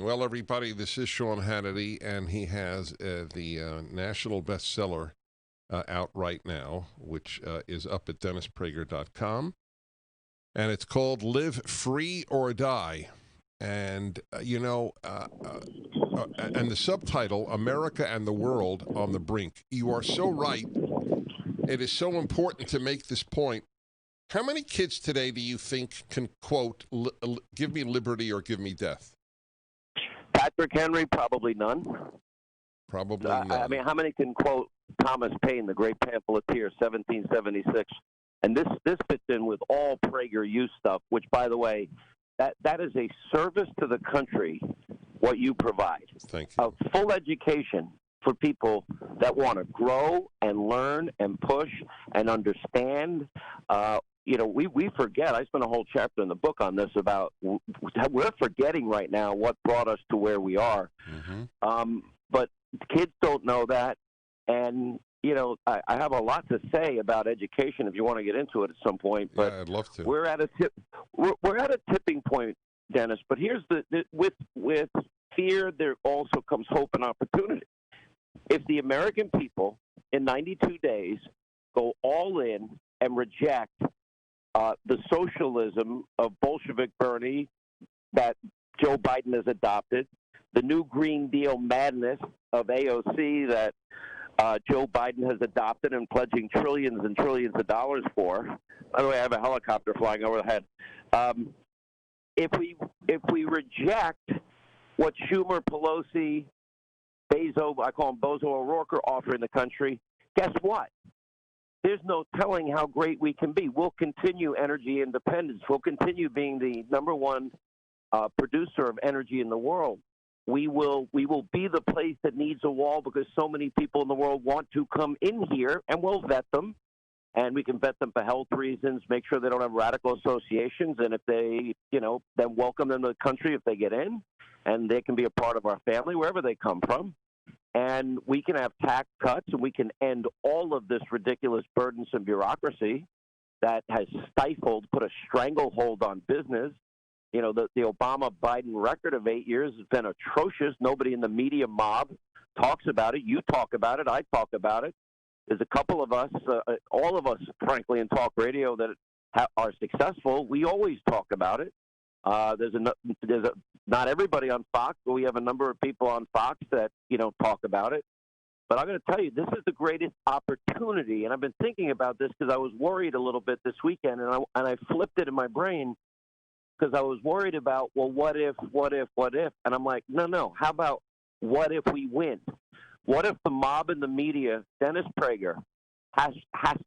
Well, everybody, this is Sean Hannity, and he has the national bestseller out right now, which is up at DennisPrager.com. And it's called Live Free or Die. And, and the subtitle, America and the World on the Brink. You are so right. It is so important to make this point. How many kids today do you think can quote, give me liberty or give me death? Patrick Henry, probably none. Probably none. I mean, how many can quote Thomas Paine, the great pamphleteer, 1776? And this fits in with all PragerU stuff, which, by the way, that is a service to the country, what you provide. Thank you. A full education for people that want to grow and learn and push and understand. We forget. I spent a whole chapter in the book on this about we're forgetting right now what brought us to where we are. Mm-hmm. But kids don't know that. And, I have a lot to say about education if you want to get into it at some point. But yeah, I'd love to. We're at a tipping point, Dennis. But here's with fear, there also comes hope and opportunity. If the American people in 92 days go all in and reject the socialism of Bolshevik Bernie that Joe Biden has adopted, the new Green Deal madness of AOC that Joe Biden has adopted and pledging trillions and trillions of dollars for. By the way, I have a helicopter flying overhead. If we reject what Schumer, Pelosi, Bezos, I call him Bozo O'Rourke, are offering the country, guess what? There's no telling how great we can be. We'll continue energy independence. We'll continue being the number one producer of energy in the world. We will be the place that needs a wall because so many people in the world want to come in here, and we'll vet them. And we can vet them for health reasons, make sure they don't have radical associations, and if they, then welcome them to the country if they get in, and they can be a part of our family wherever they come from. And we can have tax cuts, and we can end all of this ridiculous, burdensome bureaucracy that has put a stranglehold on business. The Obama-Biden record of 8 years has been atrocious. Nobody in the media mob talks about it. You talk about it. I talk about it. There's a couple of us, all of us, frankly, in talk radio that are successful. We always talk about it. Not everybody on Fox, but we have a number of people on Fox that talk about it. But I'm going to tell you, this is the greatest opportunity, and I've been thinking about this because I was worried a little bit this weekend, and I flipped it in my brain because I was worried about, well, what if, and I'm like, no. How about what if we win? What if the mob and the media, Dennis Prager, has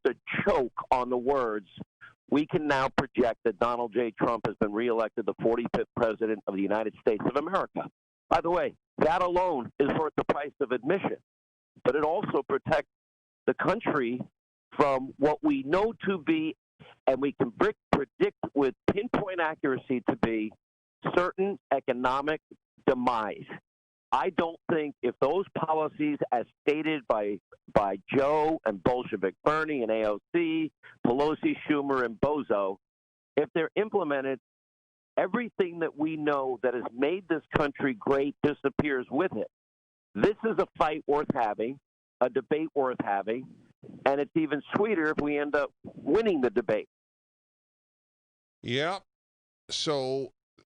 to choke on the words? We can now project that Donald J. Trump has been reelected the 45th president of the United States of America. By the way, that alone is worth the price of admission. But it also protects the country from what we know to be, and we can predict with pinpoint accuracy to be, certain economic demise. I don't think if those policies, as stated by Joe and Bolshevik Bernie and AOC, Pelosi, Schumer, and Bozo, if they're implemented, everything that we know that has made this country great disappears with it. This is a fight worth having, a debate worth having, and it's even sweeter if we end up winning the debate. Yeah. So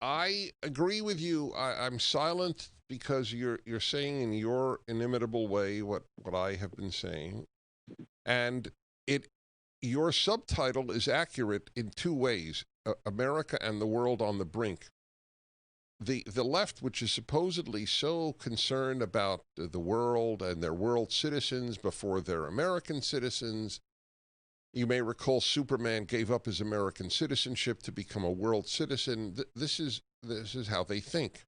I agree with you. I'm silent because you're saying in your inimitable way what I have been saying. And your subtitle is accurate in two ways, America and the World on the Brink. The left, which is supposedly so concerned about the world and their world citizens before they're American citizens. You may recall Superman gave up his American citizenship to become a world citizen. This is how they think.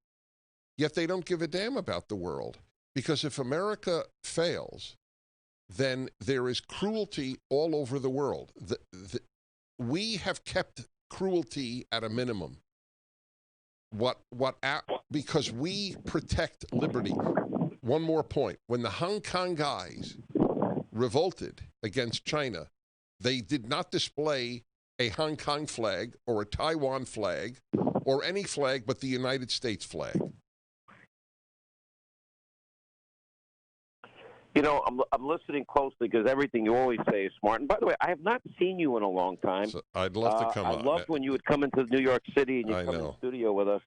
Yet they don't give a damn about the world, because if America fails, then there is cruelty all over the world. We have kept cruelty at a minimum. Because we protect liberty. One more point. When the Hong Kong guys revolted against China, they did not display a Hong Kong flag or a Taiwan flag or any flag but the United States flag. You know, I'm listening closely because everything you always say is smart. And by the way, I have not seen you in a long time. So I'd love to come I on. loved when you would come into New York City and you I come in know. the studio with us.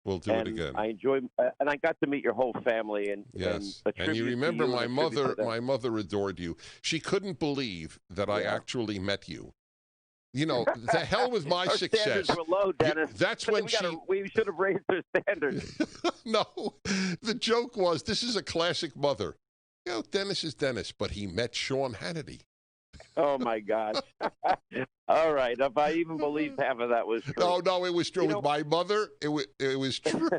We'll do it again. I enjoy, and I got to meet your whole family. And Yes, and, and you remember my mother. My mother adored you. She couldn't believe that I actually met you. You know, the hell with my Our success. standards were low, Dennis. That's when we should have raised their standards. No, the joke was, this is a classic mother. You know, Dennis is Dennis, but he met Sean Hannity. Oh, my gosh. All right. If I even believed half of that was true. No, it was true. With my mother, it was true.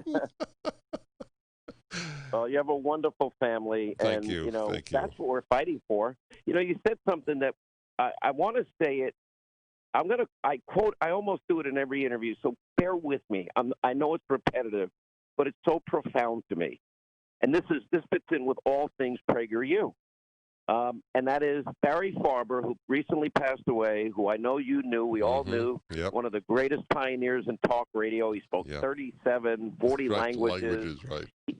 Well, you have a wonderful family. Thank and, you. Thank you. That's what we're fighting for. You know, you said something that I want to say it. I quote, I almost do it in every interview, so bear with me. I know it's repetitive, but it's so profound to me. And this fits in with all things PragerU. And that is Barry Farber, who recently passed away, who I know you knew, we all knew, one of the greatest pioneers in talk radio. He spoke 37, 40 languages. Right.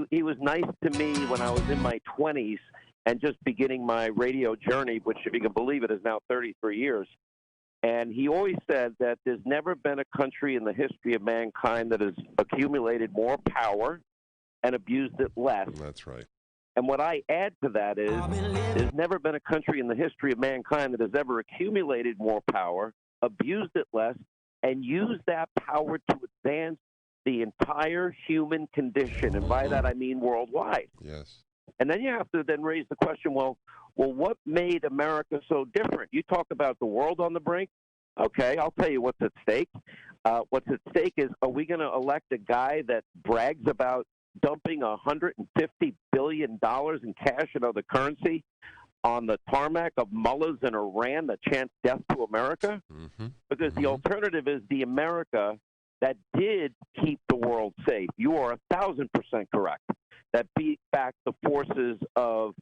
He was nice to me when I was in my 20s and just beginning my radio journey, which, if you can believe it, is now 33 years. And he always said that there's never been a country in the history of mankind that has accumulated more power and abused it less. That's right. And what I add to that is there's never been a country in the history of mankind that has ever accumulated more power, abused it less, and used that power to advance the entire human condition. And by that I mean worldwide. Yes. And then you have to then raise the question, well, what made America so different? You talk about the world on the brink. Okay, I'll tell you what's at stake. What's at stake is, are we going to elect a guy that brags about dumping $150 billion in cash and other currency on the tarmac of mullahs in Iran that chant death to America? Because the alternative is the America that did keep the world safe. You are 1,000% correct. That beat back the forces of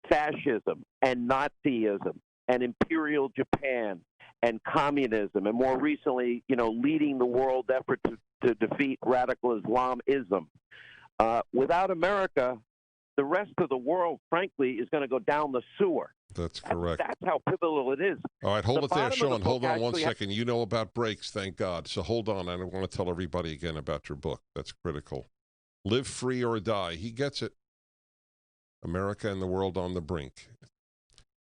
fascism and Nazism and Imperial Japan and communism, and more recently, leading the world effort to defeat radical Islamism. Without America, the rest of the world, frankly, is going to go down the sewer. That's correct. That's how pivotal it is. All right, hold it there, Sean. Hold on one second. You know about breaks, thank God. So hold on. I want to tell everybody again about your book. That's critical. Live Free or Die. He gets it. America and the World on the Brink.